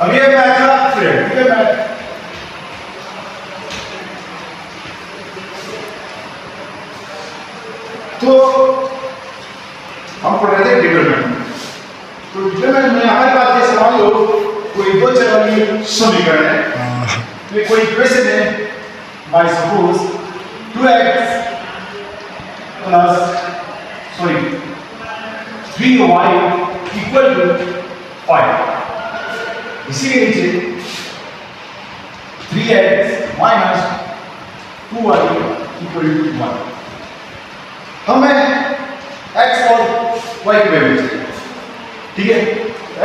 अब ये मैथ का स्टूडेंट, ठीक है मैथ। तो हम पढ़ रहे थे डिटरमिनेंट। तो डिटरमिनेंट में हमारे पास ये सवाल हो, कोई दो चर वाली समीकरण है, तो कोई इक्वेशन है, by suppose 2x plus 3y equal to 5। इसी के नीचे 3x minus 2y equal to 1। हमें x और y की वैल्यू चाहिए, ठीक है।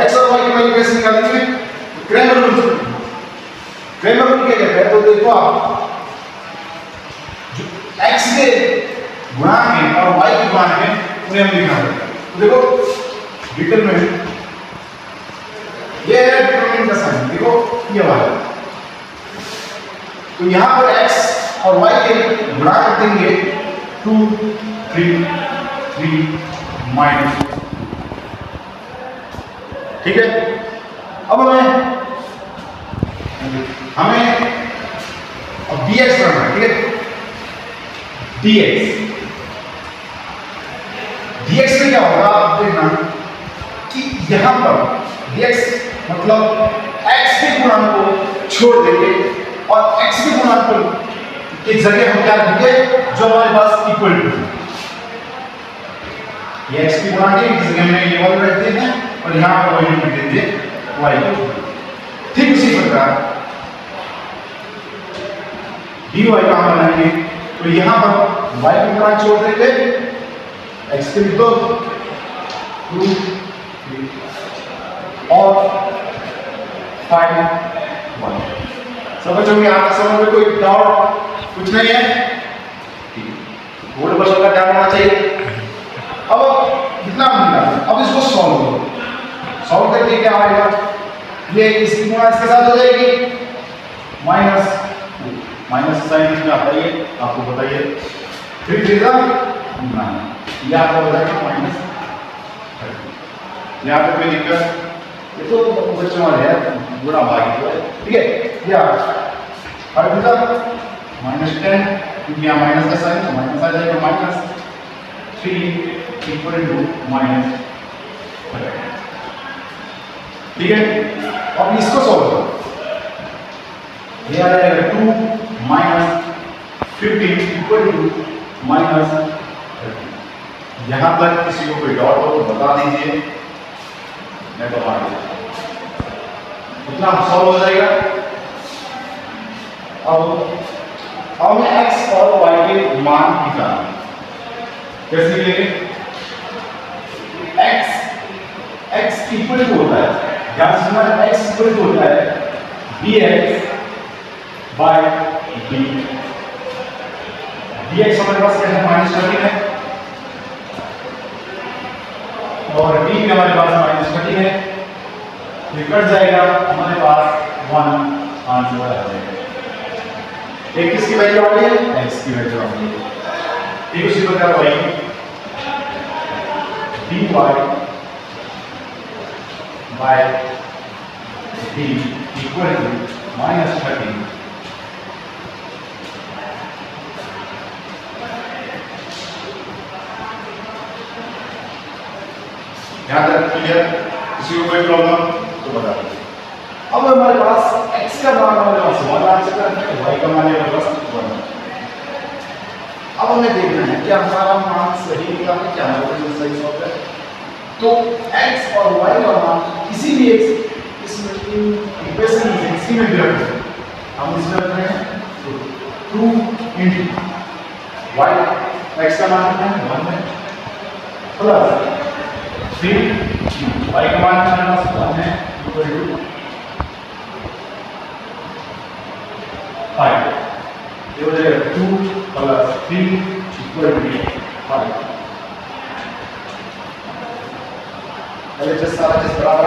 x और y की वैल्यू कैसे निकालेंगे? क्रैमर रूल से। क्रैमर रूल क्या कहता है? तो देखो आप, जो x के गुणांक है और y के गुणांक है उन्हें हम लिखना पड़ेगा। तो देखो डिटरमिनेंट, ये है डिटरमिनेंट का साइन, देखो ये वाला। तो यहां पर x और y के गुणांक देंगे 2 3 3 माइनस, ठीक है। अब हमें अब dx करना है, ठीक है। dx में क्या होगा आप देखना कि यहां पर dx मतलब x के गुणांक को छोड़ देंगे और x के गुणांक को एक जगह हम क्या लिखेंगे जो हमारे पास इक्वल टू, ये x की गुणांक है, इस जगह में ये वाला रखते हैं और यहां पर वैल्यू लिख देंगे y। ठीक उसी प्रकार dy का हम बनाएंगे, तो यहां पर y के गुणांक छोड़ देंगे, x के लिख दो 2 और 5 1। समझोगे? आपका समझ में कोई डाउट कुछ नहीं है? बोर्ड पर सबका ध्यान होना चाहिए। अब कितना मिला, अब इसको सॉल्व करो। सॉल्व करके क्या आएगा? ये इसकी गुणा इसके साथ हो जाएगी, माइनस माइनस साइन इसमें आता है, आपको बताइए 3 3 9, ये आपको हो जाएगा माइनस 30। यहाँ पे कोई दिक्कत? ये तो बच्चों वाले है, गुणा भागी तो है, ठीक है। या और माइनस 10, क्योंकि यहाँ माइनस का साइन तो माइनस आ जाएगा, माइनस 3 इक्वल टू माइनस 30, ठीक है। अब इसको सॉल्व करो, ये आ जाएगा 2 माइनस 15 इक्वल टू माइनस 30। यहां तक किसी को कोई डाउट हो तो बता दीजिए, मैं बता दूंगा। इतना सॉल्व हो जाएगा। अब हमें x और y के मान निकालना है, कैसे निकलेंगे? x इक्वल टू होता है, ध्यान से सुनना, x इक्वल टू होता है dx बाय dt। dx हमारे पास क्या है? माइनस 30 है और dt भी हमारे पास माइनस 30 है, ये कट जाएगा, हमारे पास 1 आंसर आ जाएगा। एक किसकी वैल्यू आ गई है? x की वैल्यू आ गई है। ठीक उसी प्रकार y dy by d equal to minus 30। यहाँ तक क्लियर? किसी को कोई प्रॉब्लम तो बता दीजिए। अब हमारे पास x का मान हमारे पास 1 आ चुका है, y का मान हमारे पास 1। अब हमें देखना है क्या हमारा मान सही निकला है, क्या हमारा क्वेश्चन सही सॉल्व है। तो x और y का मान किसी भी एक इसमें इक्वेशन में किसी में भी रख सकते हैं। हम इसमें रख रहे हैं तो 2 × y, x का मान कितना है? 1 है, प्लस 3 y का मान हमारे पास 1 है इक्वल टू 5। ये हो जाएगा 2 प्लस 3 इक्वल टू 5। पहले जैसे सारा चीज बराबर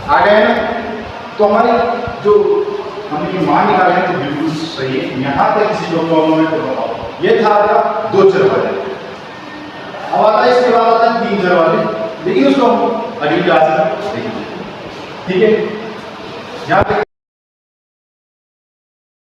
आ गए ना, तो हमारी जो हमने ये मान निकाले हैं तो बिल्कुल सही है। यहाँ तक किसी को प्रॉब्लम है तो बताओ। ये था आपका 2 चर वाले, अब आता है इसके बाद आता है 3 चर वाले, लेकिन उसको हम अगली क्लास में देखेंगे, ठीक है। यहाँ पे